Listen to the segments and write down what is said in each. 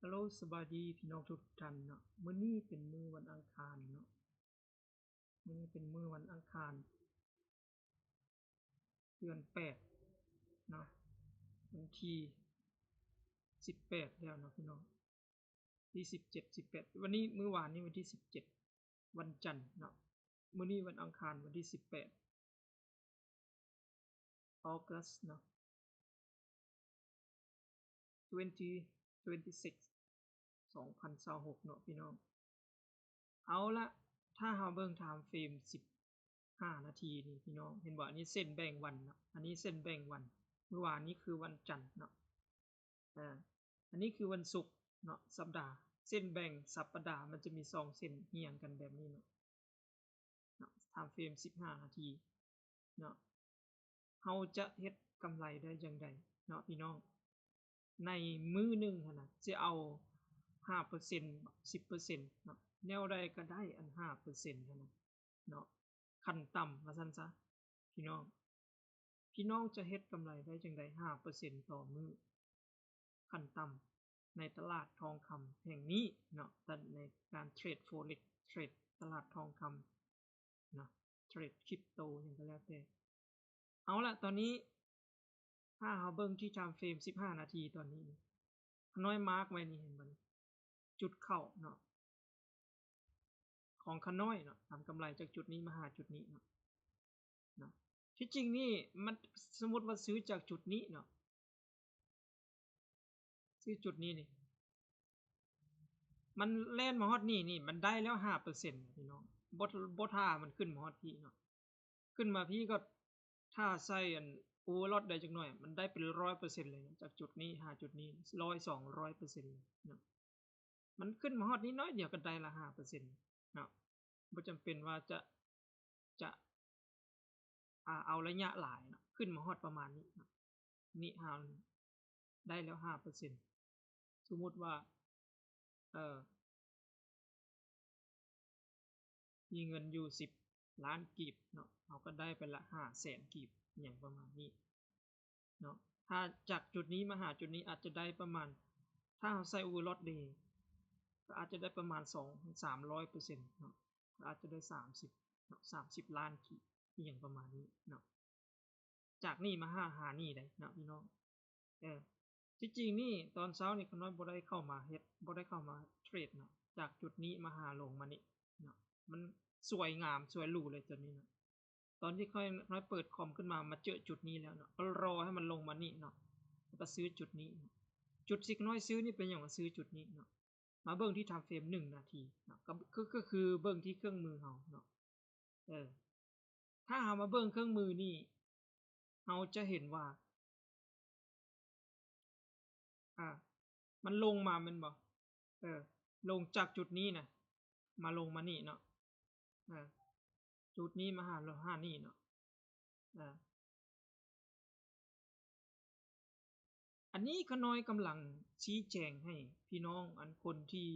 ฮัลโหลสบายดีพี่น้องทุกท่านเนาะมื้อนี้เป็นมื้อวันอังคารเนาะมื้อนี้เป็นมื้อวันอังคารเดือน8เนาะวันที่18แล้วเนาะพี่น้องที่17 18วันนี้มื้อวานนี้วันที่17วันจันทร์เนาะมื้อนี้วันอังคารวันที่18ออกัสเนาะ2026 2026เนาะพี่น้องเอาละถ้าเฮาเบิ่งไทม์เฟรม15นาทีนี่พี่น้องเห็นบ่อันนี้เส้นแบ่งวันเนาะอันนี้เส้นแบ่งวันเมื่อวานนี้คือวันจันทร์เนาะอันนี้คือวันศุกร์เนาะสัปดาห์เส้นแบ่งสัปดาห์มันจะมี2เส้นเรียงกันแบบนี้เนาะไทม์เฟรม15นาทีเนาะเฮาจะเฮ็ดกำไรได้จังไดเนาะพี่น้องในมื้อนึงหั่นน่ะสิเอา 5% 10% เนาะแนวใดก็ได้อัน 5% เท่านั้นเนาะขั้นต่ำว่าซั่นซะพี่น้องจะเฮ็ดกำไรได้จังได๋ 5% ต่อมื้อขั้นต่ำในตลาดทองคำแห่งนี้เนาะในการเทรด Forex เทรดตลาดทองคำเนาะเทรดคริปโตหยังก็แล้วแต่เอาล่ะตอนนี้ถ้าเฮาเบิ่งที่ Time Frame 15นาทีตอนนี้ขน้อยมาร์กไว้นี่เห็นบ่จุดเข้าเนาะของขน้อยเนาะทำกำไรจากจุดนี้มาหาจุดนี้เนาะที่จริงนี่มันสมมุติว่าซื้อจากจุดนี้เนาะซื้อจุดนี้นี่มันแล่นมาฮอดนี่มันได้แล้ว 5% พี่น้องบ่ท่ามันขึ้นมาฮอดพี่เนาะขึ้นมาพี่ก็ถ้าใส่อันโอเวอร์ลอตได้จักหน่อยมันได้เป็น 100% เลยจากจุดนี้หาจุดนี้100 200%เลยเนาะมันขึ้นมาฮอดนี้น้อยเดียวก็ได้ละ 5% เนาะบ่จำเป็นว่าจะเอาระยะหลายเนาะขึ้นมาฮอดประมาณนี้เนาะนี่เฮาได้แล้ว 5% สมมุติว่ามีเงินอยู่10ล้านกีบเนาะเราก็ได้ไปละ500,000กีบอย่างประมาณนี้เนาะถ้าจากจุดนี้มาหาจุดนี้อาจจะได้ประมาณถ้าเราใส่ Overlord Day ก็อาจจะได้ประมาณ200-300%เนาะก็อาจจะได้30เนาะ30ล้านกีบอย่างประมาณนี้เนาะจากนี่มาหานี่ได้เนาะพี่น้องที่จริงนี่ตอนเช้านี่ขน้อยบ่ได้เข้ามาเฮ็ดบ่ได้เข้ามาเทรดเนาะจากจุดนี้มาหาลงมานี่เนาะมันสวยงามสวยหรูเลยจุดนี้เนาะตอนที่ค่อยเปิดคอมขึ้นมาเจอจุดนี้แล้วเนาะก็รอให้มันลงมานี่เนาะแล้วก็ซื้อจุดนี้จุดที่น้อยซื้อนี่เป็นหยังว่าซื้อจุดนี้เนาะมาเบิ่งที่ Time Frame 1นาทีเนาะก็คือเบิ่งที่เครื่องมือเฮาเนาะถ้าเฮามาเบิ่งเครื่องมือนี่เฮาจะเห็นว่ามันลงมาแม่นบ่ลงจากจุดนี้น่ะมาลงมานี่เนาะจุดนี้มาหานี่เนาะอันนี้ขน้อยกำลังชี้แจงให้พี่น้องอันคนที่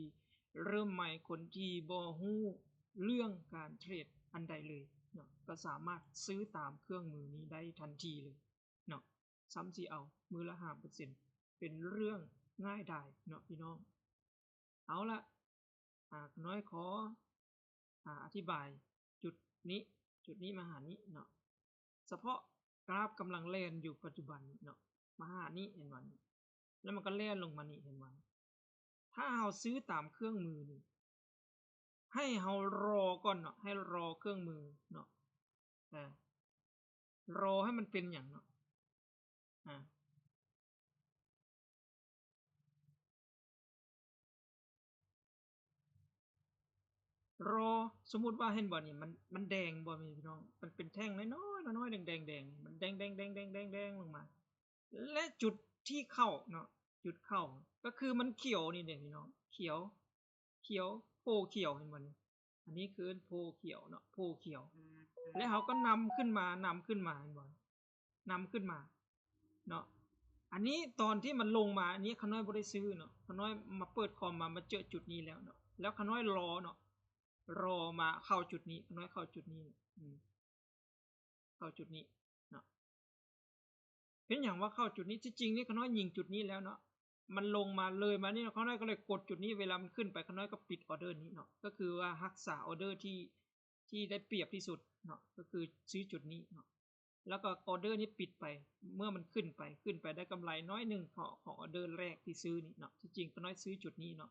เริ่มใหม่คนที่บ่ฮู้เรื่องการเทรดอันใดเลยเนาะก็สามารถซื้อตามเครื่องมือนี้ได้ทันทีเลยเนาะซ้ำสิเอามื้อละ 5% เป็นเรื่องง่ายดายเนาะพี่น้องเอาล่ะน้อยขออธิบายจุดนี้มาหานี้เนาะเฉพาะกราฟกำลังแล่นอยู่ปัจจุบันเนาะมาหานี้เห็นบ่แล้วมันก็แล่นลงมานี่เห็นบ่ถ้าเฮาซื้อตามเครื่องมือนี่ให้เฮารอก่อนเนาะให้รอเครื่องมือเนาะรอให้มันเป็นหยังเนาะรอสมมุติว่าเห็นบ่นี่มันแดงบ่พี่น้องมันเป็นแท่งน้อยๆๆแดงๆมันแดงๆๆๆๆลงมาและจุดที่เข้าเนาะจุดเข้าก็คือมันเขียวนี่เด้พี่น้องเขียวโพเขียวเห็นบ่นี่อันนี้คือโพเขียวเนาะโพเขียวแล้วเขาก็นำขึ้นมาเห็นบ่นำขึ้นมาเนาะอันนี้ตอนที่มันลงมาอันนี้ขน้อยบ่ได้ซื้อเนาะขน้อยมาเปิดคอมมาเจอจุดนี้แล้วเนาะแล้วขน้อยรอเนาะรอมาเข้าจุดนี้ขน้อยเข้าจุดนี้เข้าจุดนี้เนาะเป็นหยังว่าเข้าจุดนี้ที่จริงนี่ขน้อยยิงจุดนี้แล้วเนาะ มันลงมาเลยมานี่เขาน้อยก็เลยกดจุดนี้เวลามันขึ้นไปเขาน้อยก็ปิดออเดอร์นี้เนาะก็คือว่ารักษาออเดอร์ที่ได้เปรียบที่สุดเนาะก็คือซื้อจุดนี้เนาะแล้วก็ออเดอร์นี้ปิดไปเมื่อมันขึ้นไปได้กำไรน้อยหนึ่งของออเดอร์แรกที่ซื้อนี่เนาะที่จริงเขาน้อยซื้อจุดนี้เนาะ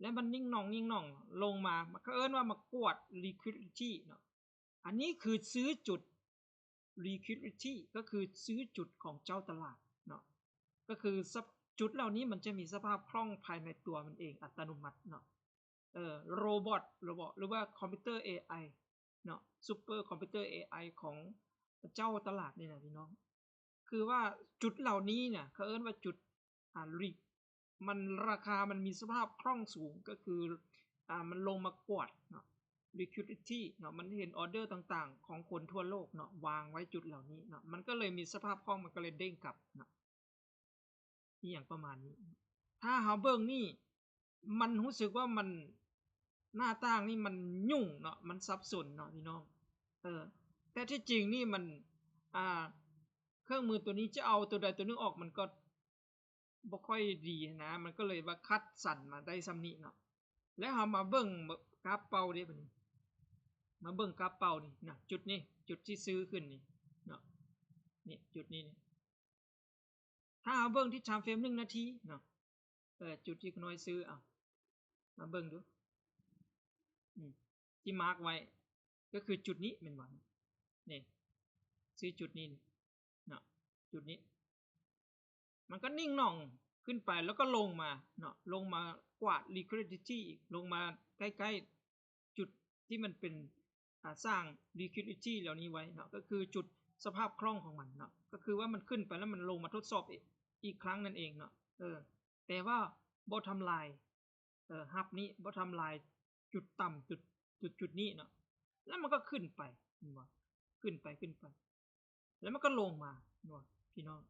แล้วมันนิ่งหน่องลงมาเขาเอิ้นว่ามากวด liquidity เนาะอันนี้คือซื้อจุด liquidity ก็คือซื้อจุดของเจ้าตลาดเนาะก็คือจุดเหล่านี้มันจะมีสภาพคล่องภายในตัวมันเองอัตโนมัติเนาะโรบอทหรือว่าคอมพิวเตอร์ AI เนาะซูเปอร์คอมพิวเตอร์ AI ของเจ้าตลาดนี่นะพี่น้องคือว่าจุดเหล่านี้เนี่ยเขาเอิ้นว่าจุดริมันราคามันมีสภาพคล่องสูงก็คือมันลงมากวดเนาะ liquidity เนาะมันเห็นออเดอร์ต่างๆของคนทั่วโลกเนาะวางไว้จุดเหล่านี้เนาะมันก็เลยมีสภาพคล่องมันก็เลยเด้งกลับเนาะนี่อย่างประมาณนี้ถ้าเฮาเบิ่งนี่มันรู้สึกว่ามันหน้าต่างนี่มันยุ่งเนาะมันสับสนเนาะพี่น้องแต่ที่จริงนี่มันเครื่องมือตัวนี้จะเอาตัวใดตัวนึงออกมันก็บ่ค่อยดีนะมันก็เลยว่าคัดสรรมาได้ส่ำนี้เนาะแล้วเฮามาเบิ่งกราฟเป้าเด้บัดนี้มาเบิ่งกราฟเป้านี่นะจุดนี้จุดที่ซื้อขึ้นนี่เนาะนี่จุดนี้นี่ถ้าเฮาเบิ่งที่ time frame 1 นาทีเนาะจุดที่น้อยซื้อมาเบิ่งดูที่มาร์กไว้ก็คือจุดนี้แม่นบ่นี่ซื้อจุดนี้เนาะจุดนี้มันก็นิ่งหน่องขึ้นไปแล้วก็ลงมาเนาะลงมากวาด liquidity ลงมาใกล้ๆจุดที่มันเป็นสร้าง liquidity เหล่านี้ไว้เนาะก็คือจุดสภาพคล่องของมันเนาะก็คือว่ามันขึ้นไปแล้วมันลงมาทดสอบอีกครั้งนั่นเองเนาะแต่ว่าบ่ทำลายฮับนี้บ่ทำลายจุดต่ำจุดนี้เนาะแล้วมันก็ขึ้นไปเห็นบ่ขึ้นไปแล้วมันก็ลงมาเนาะพี่น้อง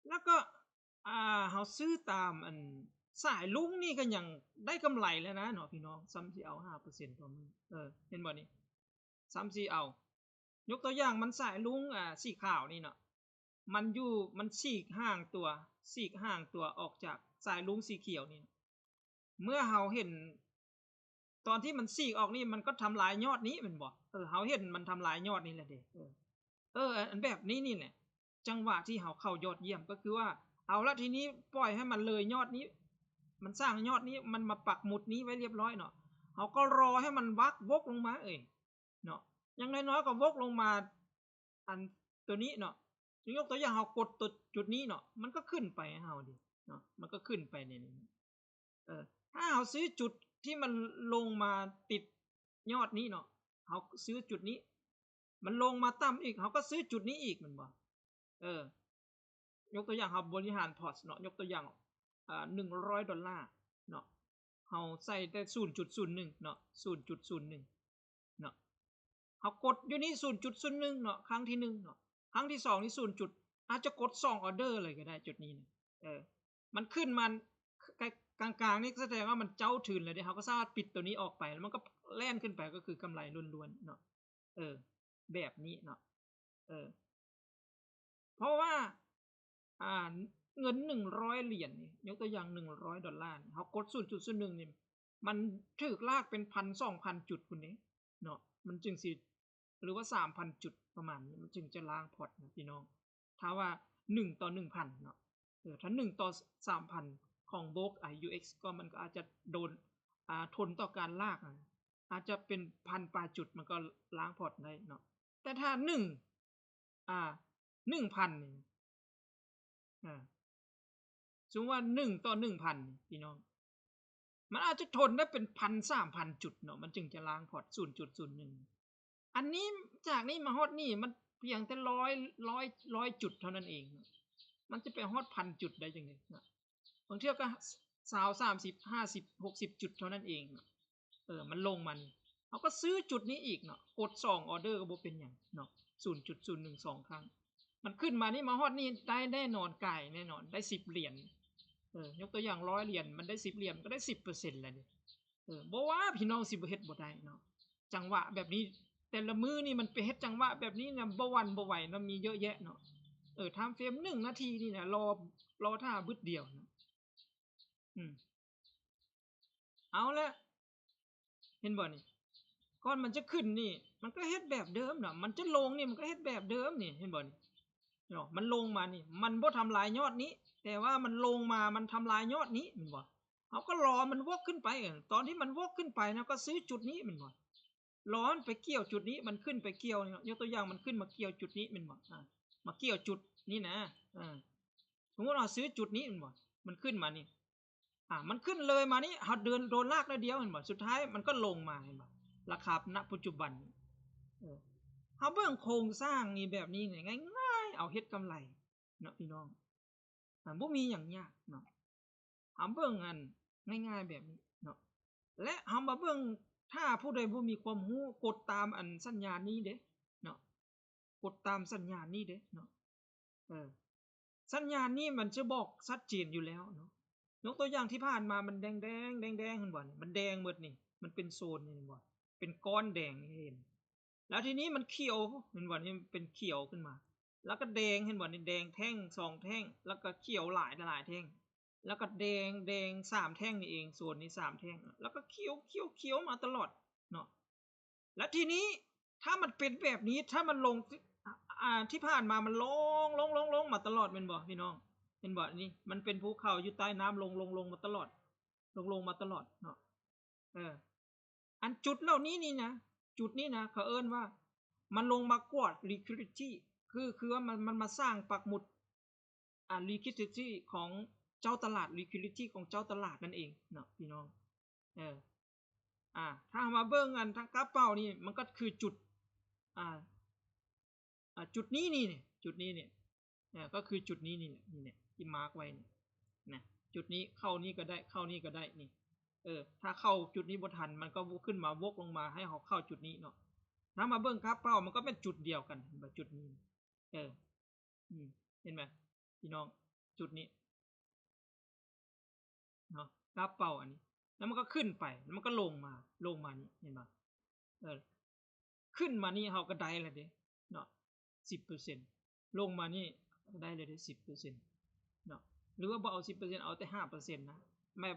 แล้วก็เฮาซื้อตามสายลุงนี่ก็ยังได้กำไรแล้วนะเนาะพี่น้องซ้ำสิเอา 5% ต่อมื้อเห็นบ่นี่ซ้ำสิเอายกตัวอย่างมันสายลุงสีขาวนี่เนาะมันฉีกห่างตัวออกจากสายลุงสีเขียวนี่เมื่อเฮาเห็นตอนที่มันฉีกออกนี่มันก็ทำลายยอดนี้แม่นบ่เฮาเห็นมันทำลายยอดนี่แหละเด้อันแบบนี้นี่แหละจังหวะที่เฮาเข้ายอดเยี่ยมก็คือว่าเอาละทีนี้ปล่อยให้มันเลยยอดนี้มันสร้างยอดนี้มันมาปักหมุดนี้ไว้เรียบร้อยเนาะเฮาก็รอให้มันวกลงมาเนาะอย่างน้อยๆก็วกลงมาอันตัวนี้เนาะยกตัวอย่างเฮากดจุดนี้เนาะมันก็ขึ้นไปให้เฮาดิเนาะมันก็ขึ้นไปในนี้ถ้าเฮาซื้อจุดที่มันลงมาติดยอดนี้เนาะเฮาซื้อจุดนี้มันลงมาต่ำอีกเฮาก็ซื้อจุดนี้อีกแม่นบ่ยกตัวอย่างเฮาบริหารพอร์ตเนาะยกตัวอย่าง$100เนาะเฮาใส่แต่ 0.01 เนาะ 0.01 เนาะเฮากดอยู่นี่ 0.01 เนาะครั้งที่1เนาะครั้งที่2นี่0อาจจะกด2ออเดอร์เลยก็ได้จุดนี้มันขึ้นมันกลางๆนี่แสดงว่ามันเจ้าถึนแล้วเด้เฮาก็สามารถปิดตัวนี้ออกไปแล้วมันก็แล่นขึ้นไปก็คือกำไรล้วนๆเนาะแบบนี้เนาะเพราะว่าเงิน$100นี่ยกตัวอย่าง$100เฮากด 0.01 นี่มันถูกลากเป็น 1,000-2,000 จุดพุ่นนี้เนาะมันจึงสิหรือว่า 3,000 จุดประมาณนี้มันจึงจะล้างพอร์ตนะพี่น้องถ้าว่า1ต่อ 1,000 เนาะถ้า1ต่อ 3,000 ของ Block UX ก็มันก็อาจจะโดนทนต่อการลากอาจจะเป็น 1,000 ปลายจุดมันก็ล้างพอร์ตได้เนาะแต่ถ้า1,000 นี่สมมุติว่า1ต่อ 1,000 พี่น้องมันอาจจะทนได้เป็น 1,000-3,000 จุดเนาะมันจึงจะล้างพอร์ต 0.01 อันนี้จากนี้มาฮอดนี่มันเพียงแต่100 จุดเท่านั้นเองมันจะไปฮอด 1,000 จุดได้จังได๋เนาะบางเทื่อก็20 30 50 60 จุดเท่านั้นเองเนาะมันลงมานี่เฮาก็ซื้อจุดนี้อีกเนาะกด2ออเดอร์ก็บ่เป็นหยังเนาะ 0.012 ครั้งมันขึ้นมานี่มาฮอดนี่ได้แน่นอนก่ายแน่นอนได้$10ยกตัวอย่าง$100มันได้$10ก็ได้ 10% แล้วนี่บ่ว่าพี่น้องสิบ่เฮ็ดบ่ได้เนาะจังหวะแบบนี้แต่ละมื้อนี่มันไปเฮ็ดจังหวะแบบนี้น่ะบ่หวั่นบ่ไหวเนาะมีเยอะแยะเนาะ time frame 1 นาทีนี่นะรอท่าบึดเดียวนะเอาละเห็นบ่นี่ก่อนมันจะขึ้นนี่มันก็เฮ็ดแบบเดิมน่ะมันจะลงนี่มันก็เฮ็ดแบบเดิมนี่เห็นบ่นี่เนาะมันลงมานี่มันบ่ทำลายยอดนี้แต่ว่ามันลงมามันทำลายยอดนี้แม่นบ่เอาก็รอมันวกขึ้นไปตอนที่มันวกขึ้นไปนะก็ซื้อจุดนี้แม่นบ่รอมันไปเกี่ยวจุดนี้มันขึ้นไปเกี่ยวยกตัวอย่างมันขึ้นมาเกี่ยวจุดนี้แม่นบ่มาเกี่ยวจุดนี้นะสมมุติเราซื้อจุดนี้แม่นบ่มันขึ้นมานี่มันขึ้นเลยมานี่เฮาเดินโดนลากได้เดียวเห็นบ่สุดท้ายมันก็ลงมาเห็นบ่ราคาณปัจจุบันเฮาเบิ่งโครงสร้างนี่แบบนี้นี่ง่ายๆเอาเฮ็ดกำไรเนาะพี่น้องบ่มีหยังยากเนาะเฮาเบิ่งอันง่ายๆแบบนี้เนาะและเฮามาเบิ่งถ้าผู้ใดบ่มีความรู้กดตามอันสัญญาณนี้เด้เนาะกดตามสัญญาณนี้เด้เนาะสัญญาณนี้มันจะบอกชัดเจนอยู่แล้วเนาะยกตัวอย่างที่ผ่านมามันแดงๆแดงๆเห็นบ่มันแดงหมดนี่มันเป็นโซนนี่เห็นบ่เป็นก้อนแดงนี่เห็นแล้วทีนี้มันเขียวเห็นบ่นี่เป็นเขียวขึ้นมาแล้วก็แดงเห็นบ่นี่แดงแท่ง2แท่งแล้วก็เขียวหลายแท่งแล้วก็แดง3แท่งนี่เองโซนนี้3แท่งแล้วก็เขียวมาตลอดเนาะแล้วทีนี้ถ้ามันเป็นแบบนี้ถ้ามันลงที่ผ่านมามันลงมาตลอดแม่นบ่พี่น้องเห็นบ่นี่มันเป็นภูเขาอยู่ใต้น้ำลงมาตลอดลงมาตลอดเนาะอันจุดเหล่านี้นี่นะจุดนี้นะเขาเอิ้นว่ามันลงมากวด liquidity คือว่ามันมาสร้างปักหมุดliquidity ของเจ้าตลาด liquidity ของเจ้าตลาดนั่นเองเนาะพี่น้องถ้ามาเบิ่งอันทางกราฟเป้านี่มันก็คือจุดจุดนี้นี่จุดนี้เนี่ยก็คือจุดนี้นี่แหละนี่เนี่ยที่มาร์คไว้นี่นะจุดนี้เข้านี่ก็ได้เข้านี่ก็ได้นี่ถ้าเข้าจุดนี้บ่ทันมันก็ขึ้นมาวกลงมาให้เฮาเข้าจุดนี้เนาะถ้ามาเบิ่งกราฟเป้ามันก็เป็นจุดเดียวกันแบบจุดนี้เห็นมั้ยพี่น้องจุดนี้เนาะกราฟเป้าอันนี้แล้วมันก็ขึ้นไปแล้วมันก็ลงมานี่เห็นบ่ขึ้นมานี่เฮาก็ได้แล้วเด้เนาะ 10% ลงมานี่ได้เลยได้ 10% เนาะหรือว่าบ่เอา 10% เอาแต่ 5% นะหมา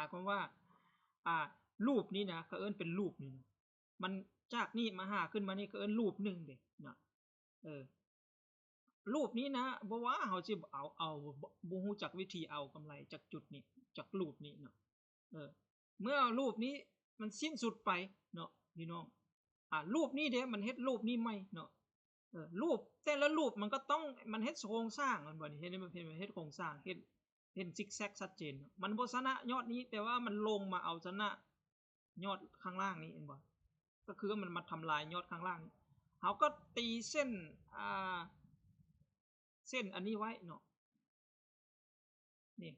ยความว่ารูปนี้นะเขาเอิ้นเป็นรูปนี่นะมันจากนี่มาหาขึ้นมานี่ก็เอิ้นรูปนึงเด้เนาะรูปนี้นะบ่ว่าเฮาสิเอาบ่ฮู้จักวิธีเอากำไรจากจุดนี้จากรูปนี้เนาะเมื่อรูปนี้มันสิ้นสุดไปเนาะพี่น้องรูปนี้เด้มันเฮ็ดรูปนี้ใหม่เนาะรูปแต่ละรูปมันก็ต้องมันเฮ็ดโครงสร้างมันบ่นี่เฮ็ดมันเฮ็ดโครงสร้างเฮ็ดซิกแซกชัดเจนมันบ่ชนะยอดนี้แต่ว่ามันลงมาเอาชนะยอดข้างล่างนี้เห็นบ่ก็คือมันมาทำลายยอดข้างล่างเฮาก็ตีเส้นเส้นอันนี้ไว้เนาะนี่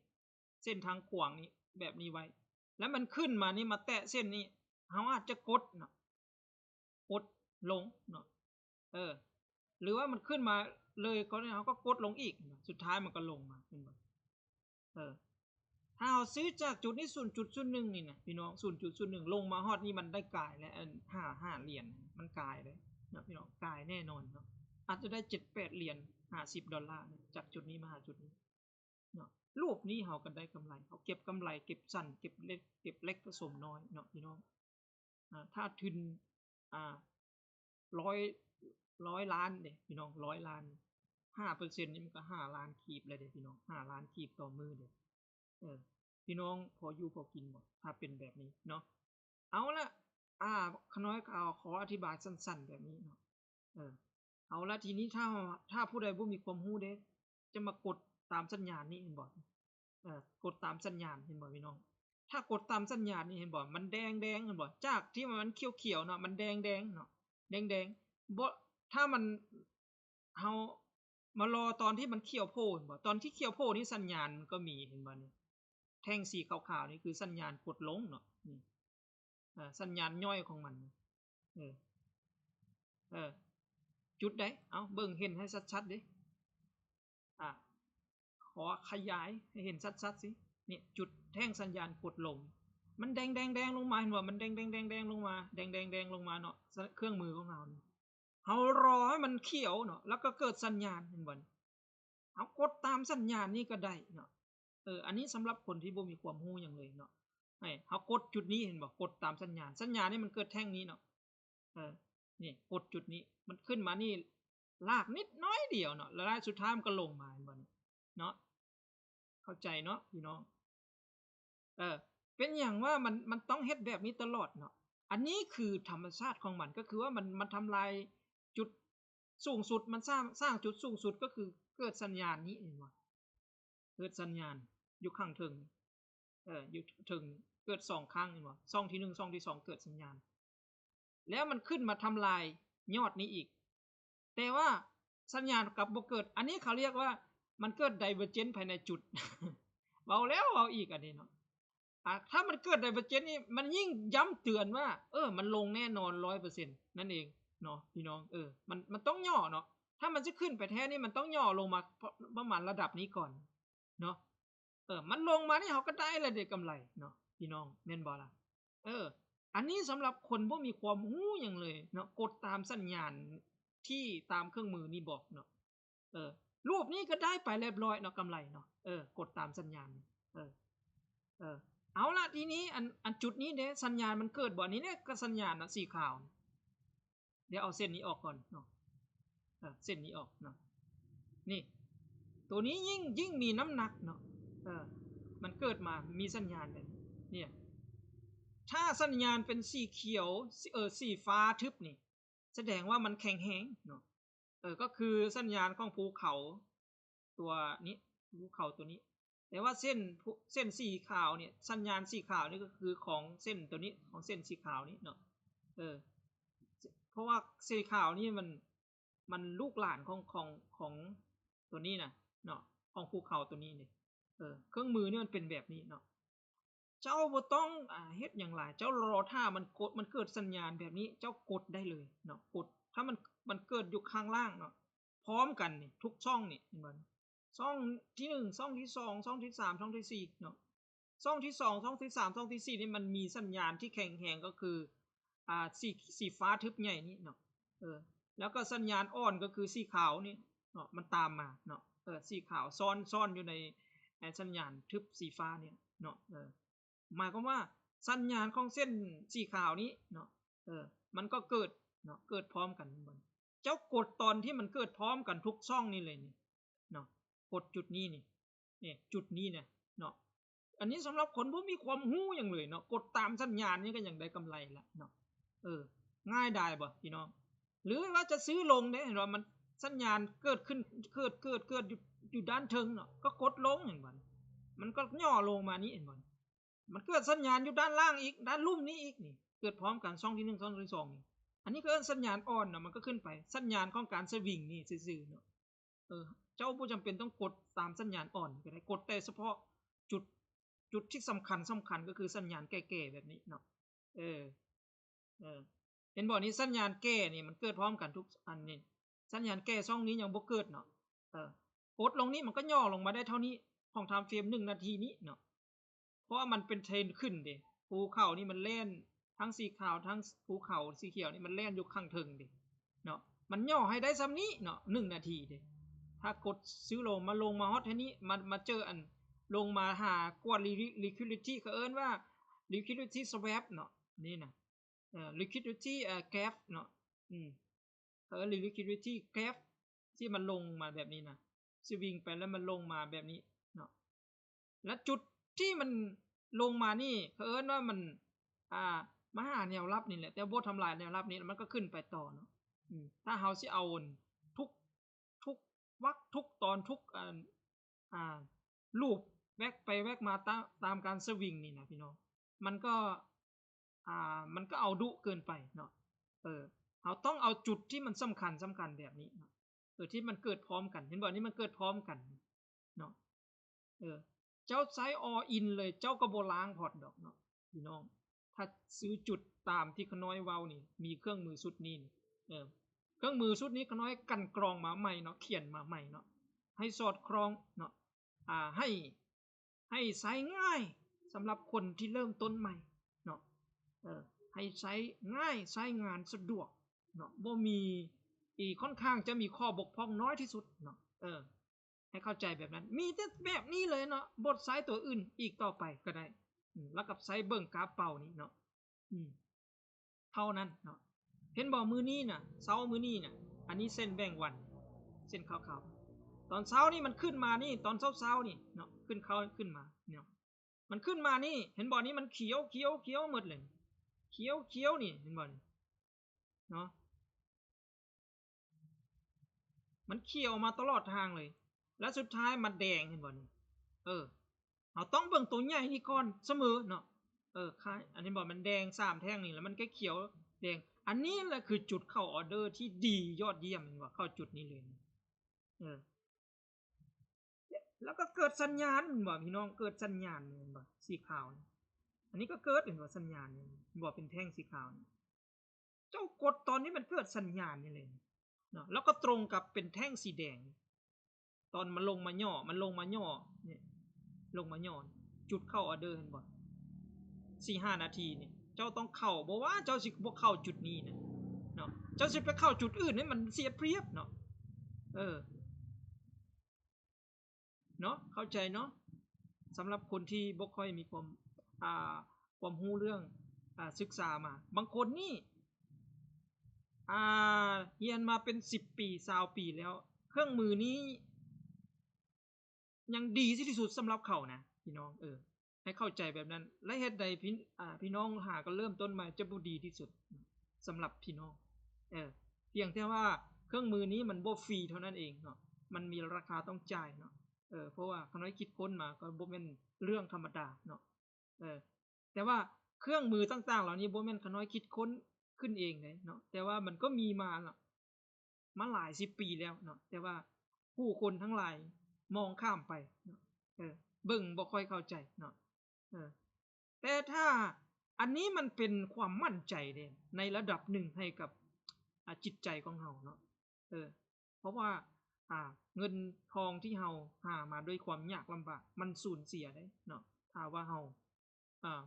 เส้นทางขวางนี้แบบนี้ไว้แล้วมันขึ้นมานี่มาแตะเส้นนี้เฮาอาจจะกดเนาะกดลงเนาะหรือว่ามันขึ้นมาเลยก็เฮาก็กดลงอีกสุดท้ายมันก็ลงมาเห็นบ่ถ้าเฮาซื้อจากจุดนี้ 0.01 นี่นะพี่น้อง 0.01 ลงมาฮอดนี่มันได้กายแล้ว5เหรียญมันกายเลยนะพี่น้องกายแน่นอนเนาะอาจจะได้ 7-8 เหรียญ$50จากจุดนี้มาหาจุดนี้เนาะรูปนี้เฮาก็ได้กำไรเฮาเก็บกำไรเก็บสั้นเก็บเล็กผสมน้อยเนาะพี่น้องถ้าทุน100ล้านเด้พี่น้อง100ล้าน 5% นี่มันก็5ล้านกีบเลยเด้พี่น้อง5ล้านกีบต่อมื้อเด้พี่น้องพออยู่พอกินบ่ถ้าเป็นแบบนี้เนาะเอาละขน้อยขออธิบายสั้นๆแบบนี้เนาะเอาละทีนี้ถ้าผู้ใดบ่มีความรู้เด้จะมากดตามสัญญาณนี้เห็นบ่กดตามสัญญาณเห็นบ่พี่น้องถ้ากดตามสัญญาณนี่เห็นบ่มันแดงๆเห็นบ่จากที่มันเขียวๆเนาะมันแดงๆเนาะแดงๆบ่ถ้ามันเฮามารอตอนที่มันเขียวโพเห็นบ่ตอนที่เขียวโพนี่สัญญาณมันก็มีเห็นบ่นี่แท่งสีขาวๆนี่คือสัญญาณกดลงเนาะนี่สัญญาณย่อยของมันจุดใดเอาเบิ่งเห็นให้ชัดๆดิขอขยายให้เห็นชัดๆสินี่จุดแท่งสัญญาณกดลงมันแดงๆๆลงมาเห็นบ่มันแดงๆๆๆลงมาแดงๆๆลงมาเนาะเครื่องมือของเราเฮารอให้มันเขียวเนาะแล้วก็เกิดสัญญาณเห็นบ่ เอากดตามสัญญาณนี้ก็ได้เนาะอันนี้สำหรับคนที่บ่มีความรู้หยังเลยเนาะให้เฮากดจุดนี้เห็นบ่กดตามสัญญาณนี่มันเกิดแท่งนี้เนาะนี่กดจุดนี้มันขึ้นมานี่ลากนิดน้อยเดียวเนาะแล้วสุดท้ายมันก็ลงมาเห็นบ่นี่เนาะเข้าใจเนาะพี่น้องเป็นอย่างว่ามันต้องเฮ็ดแบบนี้ตลอดเนาะอันนี้คือธรรมชาติของมันก็คือว่ามันทำลายจุดสูงสุดมันสร้างจุดสูงสุดก็คือเกิดสัญญาณนี้เห็นบ่เกิดสัญญาณอยู่ข้างเทิงอยู่เทิงเกิด2ครั้งเห็นบ่ช่องที่1ช่องที่2เกิดสัญญาณแล้วมันขึ้นมาทำลายยอดนี้อีกแต่ว่าสัญญาณกลับบ่เกิดอันนี้เขาเรียกว่ามันเกิด divergence ภายในจุด เว้าแล้วเว้าอีกอันนี้เนาะถ้ามันเกิด divergence นี่มันยิ่งย้ำเตือนว่ามันลงแน่นอน 100% นั่นเองเนาะพี่น้องมันต้องย่อเนาะถ้ามันจะขึ้นไปแท้นี่มันต้องย่อลงมาประมาณระดับนี้ก่อนเนาะมันลงมานี่เฮาก็ได้แล้วได้กำไรเนาะพี่น้องแม่นบ่ล่ะอันนี้สำหรับคนบ่มีความรู้หยังเลยเนาะกดตามสัญญาณที่ตามเครื่องมือนี่บอกเนาะรูปนี้ก็ได้ไปเรียบร้อยเนาะกำไรเนาะกดตามสัญญาณเอาล่ะทีนี้อันจุดนี้เด้สัญญาณมันเกิดบ่นี้เนี่ยก็สัญญาณน่ะสีขาวเดี๋ยวเอาเส้นนี้ออกก่อนเนาะเส้นนี้ออกเนาะนี่ตัวนี้ยิ่งมีน้ำหนักเนาะมันเกิดมามีสัญญาณแบบนี้เนี่ยถ้าสัญญาณเป็นสีเขียวสีฟ้าทึบนี่แสดงว่ามันแข็งแรงเนาะก็คือสัญญาณของภูเขาตัวนี้ภูเขาตัวนี้แต่ว่าเส้นสีขาวเนี่ยสัญญาณสีขาวนี่ก็คือของเส้นตัวนี้ของเส้นสีขาวนี้เนาะเพราะว่าสีขาวนี่มันลูกหลานของตัวนี้นะเนาะของภูเขาตัวนี้นี่เครื่องมือนี่มันเป็นแบบนี้เนาะเจ้าบ่ต้องเฮ็ดหยังหลายเจ้ารอถ้ามันเกิดสัญญาณแบบนี้เจ้ากดได้เลยเนาะกดถ้ามันเกิดอยู่ข้างล่างเนาะพร้อมกันนี่ทุกช่องนี่เห็นบ่ช่องที่1ช่องที่2ช่องที่3ช่องที่4เนาะช่องที่2ช่องที่3ช่องที่4นี่มันมีสัญญาณที่แข็งแรงก็คือสีฟ้าทึบใหญ่นี่เนาะแล้วก็สัญญาณอ่อนก็คือสีขาวนี่เนาะมันตามมาเนาะสีขาวซ่อนอยู่ในสัญญาณทึบสีฟ้าเนี่ยเนาะหมายความว่าสัญญาณของเส้นสีขาวนี้เนาะมันก็เกิดเนาะเกิดพร้อมกันเจ้ากดตอนที่มันเกิดพร้อมกันทุกช่องนี่เลยนี่เนาะกดจุดนี้นี่จุดนี้เนี่ยเนาะอันนี้สำหรับคนบ่มีความรู้หยังเลยเนาะกดตามสัญญาณนี้ก็ยังได้กำไรละเนาะง่ายดายบ่พี่น้องหรือว่าจะซื้อลงเด้เห็นว่ามันสัญญาณเกิดขึ้นเกิดอยู่ด้านเทิงเนาะก็กดลงเห็นบ่มันก็ย่อลงมานี้เห็นบ่มันเกิดสัญญาณอยู่ด้านล่างอีกด้านลุ่มนี้อีกนี่เกิดพร้อมกันช่องที่1ช่องที่2นี่อันนี้ก็เอิ้นสัญญาณอ่อนเนาะมันก็ขึ้นไปสัญญาณของการสวิงนี่ซื่อๆเนาะเจ้าบ่จำเป็นต้องกดตามสัญญาณอ่อนก็ได้กดแต่เฉพาะจุดที่สำคัญก็คือสัญญาณแก่ๆแบบนี้เนาะเห็นบ่นี่สัญญาณแก่นี่มันเกิดพร้อมกันทุกอันนี่สัญญาณแก่ช่องนี้ยังบ่เกิดเนาะกดลงนี้มันก็ย่อลงมาได้เท่านี้ของไทม์เฟรม1นาทีนี้เนาะเพราะว่ามันเป็นเทรนขึ้นเด้ภูเขานี่มันแล่นทั้งสีขาวทั้งภูเขาสีเขียวนี่มันแล่นอยู่ข้างเทิงเด้เนาะมันย่อให้ได้ซำนี้เนาะ1นาทีเด้ถ้ากดซื้อลงมาฮอดแค่นี้มาเจออันลงมาหากวด liquidity เขาเอิ้นว่า liquidity swap เนาะนี่นะliquidity gap เนาะliquidity gap ที่มันลงมาแบบนี้นะสวิงไปแล้วมันลงมาแบบนี้เนาะและจุดที่มันลงมานี่เขาเอิ้นว่ามันมาหาแนวรับนี่แหละแต่บ่ทำลายแนวรับนี้มันก็ขึ้นไปต่อเนาะถ้าเฮาสิเอาทุกวรรคทุกตอนทุกรูปแวกไปแวกมาตามการสวิงนี่นะพี่น้องมันก็เอาดุเกินไปเนาะเฮาต้องเอาจุดที่มันสำคัญแบบนี้เนาะที่มันเกิดพร้อมกันเห็นบ่นี่มันเกิดพร้อมกันเนาะเจ้าใช้ all in เลยเจ้าก็บ่ล้างพอร์ตดอกเนาะพี่น้องถ้าซื้อจุดตามที่ขน้อยเว้านี่มีเครื่องมือชุดนี้เครื่องมือชุดนี้ขน้อยกันกรองมาใหม่เนาะเขียนมาใหม่เนาะให้สอดคล้องเนาะให้ใช้ง่ายสำหรับคนที่เริ่มต้นใหม่เนาะให้ใช้ง่ายใช้งานสะดวกเนาะบ่มีค่อนข้างจะมีข้อบกพร่องน้อยที่สุดเนาะ ให้เข้าใจแบบนั้นมีแต่แบบนี้เลยเนาะบทไซต์ตัวอื่นอีกต่อไปก็ได้แล้วกับไซต์เบิ่งกราฟเป่านี่เนาะเท่านั้นเนาะเห็นบ่มือนี้น่ะเช้ามือนี้น่ะอันนี้เส้นแบ่งวันเส้นขาวๆตอนเช้านี่มันขึ้นมานี่ตอนเช้าๆนี่เนาะขึ้นมาเนาะมันขึ้นมานี่เห็นบ่นี้มันเขียวหมดเลยเขียวนี่เห็นบ่เนาะมันเขียวมาตลอดทางเลยแล้วสุดท้ายมันแดงเห็นบ่นี่เราต้องเบิ่งตัวใหญ่นี่ก่อนเสมอเนาะค่ายอันนี้บอกมันแดง3แท่งนี่แล้วมันก็เขียวแดงอันนี้แหละคือจุดเข้าออเดอร์ที่ดียอดเยี่ยมเห็นบ่เข้าจุดนี้เลยแล้วก็เกิดสัญญาณบ่พี่น้องเกิดสัญญาณเห็นบ่สีขาวอันนี้ก็เกิดเห็นบ่สัญญาณบ่เป็นแท่งสีขาวเจ้ากดตอนนี้มันเกิดสัญญาณนี่เลยเนาะแล้วก็ตรงกับเป็นแท่งสีแดงตอนมันลงมาย่อเนี่ยลงมาย่อจุดเข้าออเดอร์เห็นบ่ 4-5 นาทีนี่เจ้าต้องเข้าบ่ว่าเจ้าสิบ่เข้าจุดนี้นะเนาะเจ้าสิไปเข้าจุดอื่นนี่มันเสียเปรียบเนาะเนาะเข้าใจเนาะสำหรับคนที่บ่ค่อยมีความรู้เรื่องศึกษามาบางคนนี่เรียนมาเป็น10ปี20ปีแล้วเครื่องมือนี้ยังดีที่สุดสำหรับเขานะพี่น้องให้เข้าใจแบบนั้นและเหตุใดพี่น้องหาก็เริ่มต้นใหม่จะบ่ดีที่สุดสำหรับพี่น้องเพียงแต่ว่าเครื่องมือนี้มันบ่ฟรีเท่านั้นเองเนาะมันมีราคาต้องจ่ายเนาะเพราะว่าเขาน้อยคิดค้นมาก็บ่แม่นเรื่องธรรมดาเนาะแต่ว่าเครื่องมือต่างๆเหล่านี้บ่แม่นเขาน้อยคิดค้นขึ้นเองเนาะแต่ว่ามันก็มีมาเนาะมาหลาย10ปีแล้วเนาะแต่ว่าผู้คนทั้งหลายมองข้ามไปเนาะเบิ่งบ่ค่อยเข้าใจเนาะแต่ถ้าอันนี้มันเป็นความมั่นใจเด้ในระดับหนึ่งให้กับจิตใจของเฮาเนาะเพราะว่าเงินทองที่เฮาหามาด้วยความยากลำบากมันสูญเสียได้เนาะถ้าว่าเฮา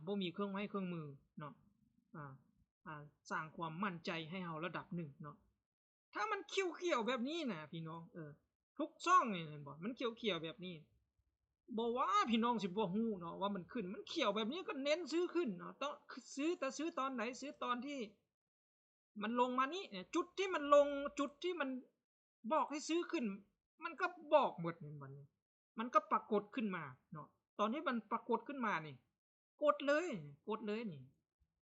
บ่มีเครื่องไม้เครื่องมือเนาะสร้างความมั่นใจให้เฮาระดับหนึ่งเนาะถ้ามันเขียวๆแบบนี้นะพี่น้องทุกช่องนี่เห็นบ่มันเขียวๆแบบนี้บ่ว่าพี่น้องสิบ่ฮู้เนาะว่ามันขึ้นมันเขียวแบบนี้ก็เน้นซื้อขึ้นเนาะต้องซื้อตอนไหนซื้อตอนที่มันลงมานี้จุดที่มันลงจุดที่มันบอกให้ซื้อขึ้นมันก็บอกหมดมันมันก็ปรากฏขึ้นมาเนาะตอนที่มันปรากฏขึ้นมานี่กดเลยนี่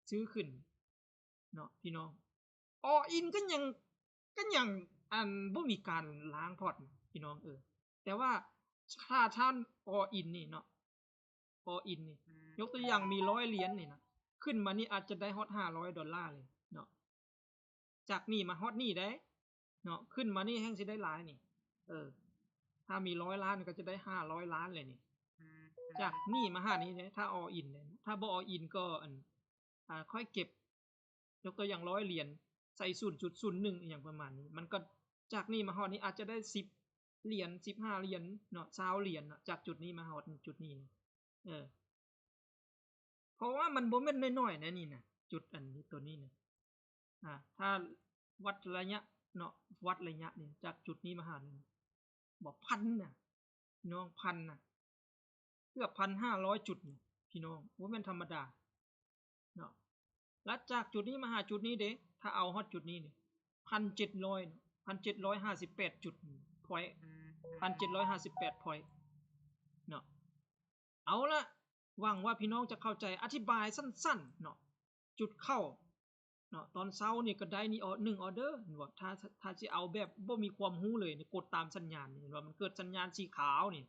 ซื้อขึ้นเนาะพี่น้องออินก็ยังบ่มีการล้างพอร์ตพี่น้องแต่ว่าถ้าท่านออินนี่เนาะออินนี่ยกตัวอย่างมี100เหรียญนี่นะขึ้นมานี่อาจจะได้ฮอด$500เลยเนาะจากนี่มาฮอดนี่ได้เนาะขึ้นมานี่แฮงสิได้หลายนี่ถ้ามี100ล้านก็จะได้500ล้านเลยนี่จากนี่มาหานี้เด้ถ้าออินเลยถ้าบ่ออินก็ค่อยเก็บยกตัวอย่าง100เหรียญใส่ 0.01 อีหยังประมาณนี้มันก็จากนี่มาฮอดนี้อาจจะได้10เหรียญ15เหรียญเนาะ20เหรียญเนาะจากจุดนี้มาฮอดจุดนี้เพราะว่ามันบ่แม่นน้อยๆนะนี่นะจุดอันนี้ตัวนี้นะถ้าวัดระยะเนาะวัดระยะนี่จากจุดนี้มาหานี่บ่พันน่ะพี่น้องพันน่ะเกือบ 1,500 จุดนี่พี่น้องบ่แม่นธรรมดาเนาะแล้วจากจุดนี้มาหาจุดนี้เด้ถ้าเอาฮอดจุดนี้นี่ 1,700 1,758 จุดพอยต์ 1,758 พอยต์เนาะเอาละหวังว่าพี่น้องจะเข้าใจอธิบายสั้นๆเนาะจุดเข้าเนาะตอนเช้านี่ก็ได้นี่1ออเดอร์เห็นบ่ถ้าสิเอาแบบบ่มีความรู้เลยนี่กดตามสัญญาณเห็นบ่มันเกิดสัญญาณสีขาวนี่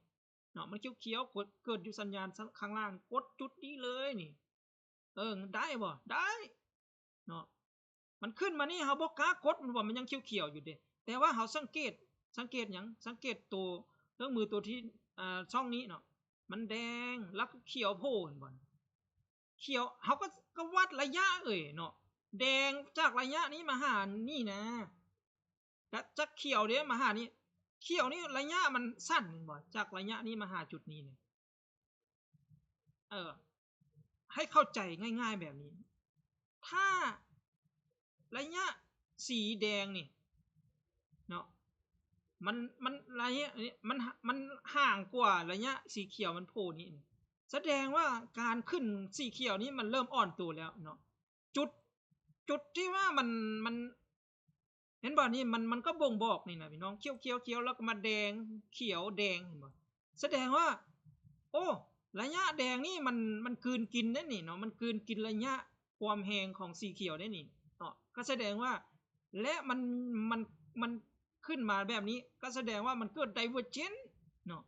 เนาะมันเขียวๆกดเกิดอยู่สัญญาณข้างล่างกดจุดนี้เลยนี่ได้บ่ได้เนาะมันขึ้นมานี่เฮาบ่กล้ากดมันว่ามันยังเขียวๆอยู่เด้แต่ว่าเฮาสังเกตหยังสังเกตตัวเครื่องมือตัวที่ช่องนี้เนาะมันแดงแล้วก็เขียวโพนบ่เขียวเฮาก็วัดระยะเนาะแดงจากระยะนี้มาหานี่นะแล้วจากเขียวเด้มาหานี่เขียวนี่ระยะมันสั้นบ่จากระยะนี้มาหาจุดนี้เนี่ยให้เข้าใจง่ายๆแบบนี้ถ้าระยะสีแดงนี่เนาะ มันระยะมันห่างกว่าระยะสีเขียวมันโผล่นี่แสดงว่าการขึ้นสีเขียวนี้มันเริ่มอ่อนตัวแล้วเนาะจุดที่ว่ามันเห็นบ่นี่มันก็บ่งบอกนี่นะพี่น้องเขียวเขียวเขียวแล้วก็มาแดงเขียวแดงเห็นบ่แสดงว่าโอ้ระยะแดงนี่มันกลืนกินได้นี่เนาะมันกลืนกินระยะความแห้งของสีเขียวได้นี่เนาะก็แสดงว่าและมันขึ้นมาแบบนี้ก็แสดงว่ามันเกิด divergence เนาะ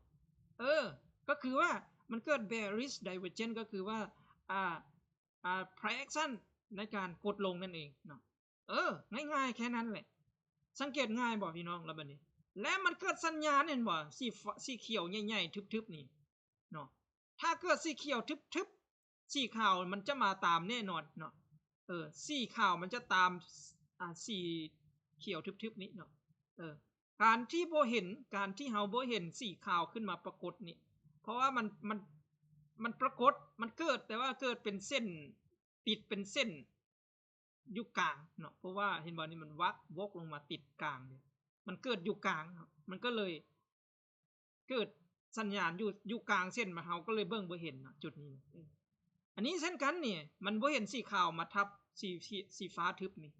ก็คือว่ามันเกิด bearish divergence ก็คือว่าprice action ในการกดลงนั่นเองเนาะง่ายๆแค่นั้นแหละสังเกตง่ายบ่พี่น้องแล้วบัดนี้และมันเกิดสัญญาณเห็นบ่สีเขียวใหญ่ๆทึบๆนี่เนาะถ้าเกิดสีเขียวทึบๆสีขาวมันจะมาตามแน่นอนเนาะสีขาวมันจะตามสีเขียวทึบๆนี้เนาะการที่เฮาบ่เห็นสีขาวขึ้นมาปรากฏนี่เพราะว่ามันปรากฏมันเกิดแต่ว่าเกิดเป็นเส้นติดเป็นเส้นอยู่กลางเนาะเพราะว่าเห็นบ่นี่มันวกลงมาติดกลางเนี่ยมันเกิดอยู่กลางมันก็เลยเกิดสัญญาณอยู่กลางเส้นมาเฮาก็เลยเบิ่งบ่เห็นนะจุดนี้อันนี้เช่นกันนี่มันบ่เห็นสีขาวมาทับสีฟ้าทึบนี่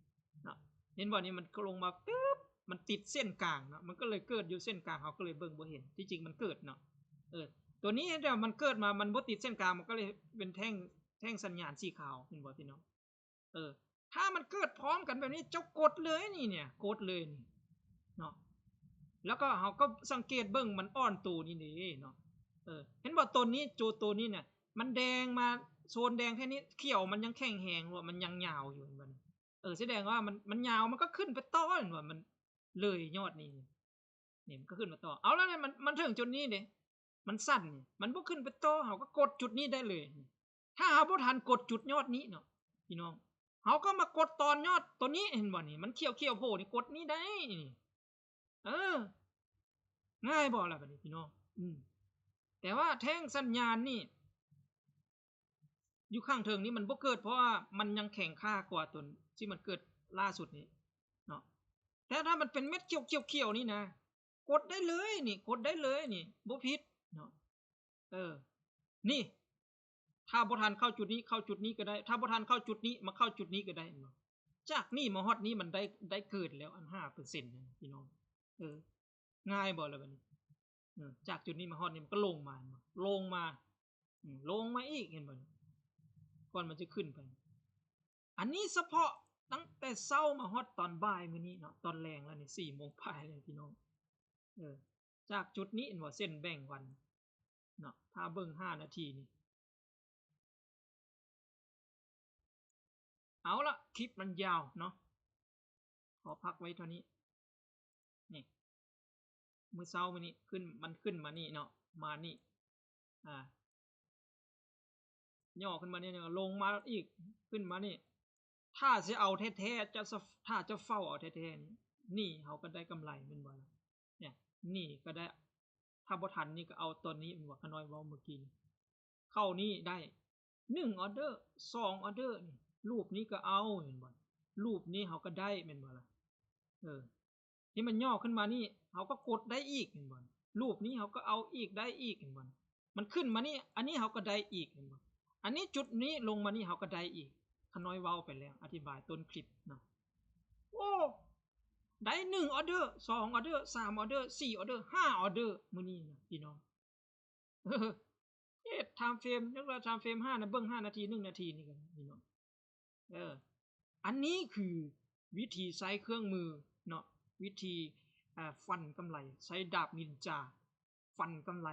เนาะเห็นบ่นี่มันก็ลงมาปึ๊บมันติดเส้นกลางเนาะมันก็เลยเกิดอยู่เส้นกลางเฮาก็เลยเบิ่งบ่เห็นที่จริงมันเกิดเนาะตัวนี้แต่มันเกิดมามันบ่ติดเส้นกลางมันก็เลยเป็นแท่งสัญญาณสีขาวเห็นบ่พี่น้องถ้ามันเกิดพร้อมกันแบบนี้เจ้ากดเลยนี่เนี่ยกดเลยนี่เนาะแล้วก็เฮาก็สังเกตเบิ่งมันอ่อนตัวนี่เนาะเห็นบ่ตัวนี้ตัวนี้เนี่ยมันแดงมาโซนแดงแค่นี้เขียวมันยังแข็งแรงว่ามันยังยาวอยู่มันแสดงว่ามันยาวมันก็ขึ้นไปต่อว่ามันเลยยอดนี่มันก็ขึ้นมาต่อเอาแล้วเนี่ยมันถึงจุดนี้เด้มันสั้นมันบ่ขึ้นไปต่อเฮาก็กดจุดนี้ได้เลยถ้าเฮาบ่ทันกดจุดยอดนี้เนาะพี่น้องเฮาก็มากดตอนยอดตัวนี้เห็นบ่นี่มันเขียวๆโผล่นี่กดนี้ได้นี่ง่ายบ่ล่ะบัดนี้พี่น้องแต่ว่าแท่งสัญญาณนี่อยู่ข้างเทิงนี้มันบ่เกิดเพราะว่ามันยังแข็งค่ากว่าตัวที่มันเกิดล่าสุดนี้เนาะแต่ถ้ามันเป็นเม็ดเขียวๆนี่นะกดได้เลยนี่กดได้เลยนี่บ่ผิดเนาะนี่ถ้าบ่ทันเข้าจุดนี้เข้าจุดนี้ก็ได้ถ้าบ่ทันเข้าจุดนี้มาเข้าจุดนี้ก็ได้เนาะจากนี่มาฮอดนี้มันได้เกิดแล้วอัน 5% นะพี่น้องง่ายบ่ล่ะบัดนี้จากจุดนี้มาฮอดนี้มันก็ลงมาอีกเห็นบ่ก่อนมันจะขึ้นไปอันนี้เฉพาะตั้งแต่เช้ามาฮอดตอนบ่ายมื้อนี้เนาะตอนแลงแล้วนี่ 4:00 นเลยพี่น้องจากจุดนี้เห็นบ่เส้นแบ่งวันเนาะถ้าเบิ่ง5นาทีนี่เอาละคลิปมันยาวเนาะขอพักไว้เท่านี้นี่มื้อเช้ามื้อนี้มันขึ้นมานี่เนาะมานี่ย่อขึ้นมานี่ลงมาอีกขึ้นมานี่ถ้าสิเอาแท้ๆถ้าจะเฝ้าเอาแท้ๆนี่เฮาก็ได้กำไรแม่นบ่ล่ะเนี่ยนี่ก็ได้ถ้าบ่ทันนี่ก็เอาตัวนี้แม่นบ่ขน้อยเว้าเมื่อกี้เข้านี่ได้1ออเดอร์2ออเดอร์นี่รูปนี้ก็เอาแม่นบ่รูปนี้เฮาก็ได้แม่นบ่ล่ะนี่มันย่อขึ้นมานี่เฮาก็กดได้อีกแม่นบ่รูปนี้เฮาก็เอาอีกได้อีกแม่นบ่มันขึ้นมานี่อันนี้เฮาก็ได้อีกแม่นบ่อันนี้จุดนี้ลงมานี่เฮาก็ได้อีกขน้อยเว้าไปแล้วอธิบายต้นคลิปเนาะโอ้ได้1ออเดอร์2ออเดอร์3ออเดอร์4ออเดอร์5ออเดอร์มื้อนี้นะพี่น้องไทม์เฟรมนึกว่าไทม์เฟรม5นะเบิ่ง5นาที1นาทีนี่กันพี่น้องอันนี้คือวิธีใช้เครื่องมือเนาะวิธีฟันกำไรใช้ดาบนินจาฟันกำไร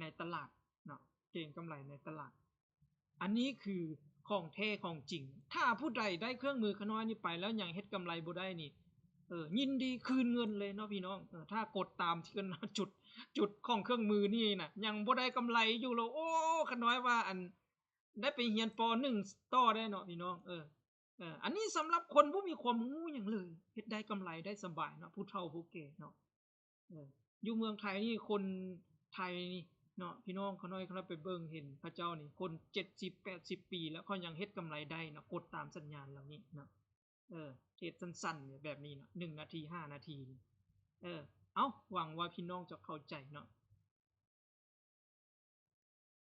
ในตลาดเนาะเก่งกำไรในตลาดอันนี้คือของแท้ของจริงถ้าผู้ใดได้เครื่องมือขน้อยนี้ไปแล้วยังเฮ็ดกำไรบ่ได้นี่ยินดีคืนเงินเลยเนาะพี่น้องถ้ากดตามที่กันจุดของเครื่องมือนี่น่ะยังบ่ได้กำไรอยู่แล้วโอ้ขน้อยว่าอันได้ไปเรียนป.1 ต่อได้เนาะพี่น้องอันนี้สำหรับคนบ่มีความรู้หยังเลยเฮ็ดได้กำไรได้สบายเนาะผู้เฒ่าผู้แก่เนาะอยู่เมืองไทยนี่คนไทยนี่เนาะพี่น้องเขาน้อยเขาไปเบิ่งเห็นพระเจ้านี่คน70-80 ปีแล้วเขายังเฮ็ดกำไรได้เนาะกดตามสัญญาณเหล่านี้เนาะเทศสั้นๆแบบนี้เนาะ1นาที5นาที เอ้าหวังว่าพี่น้องจะเข้าใจเนาะ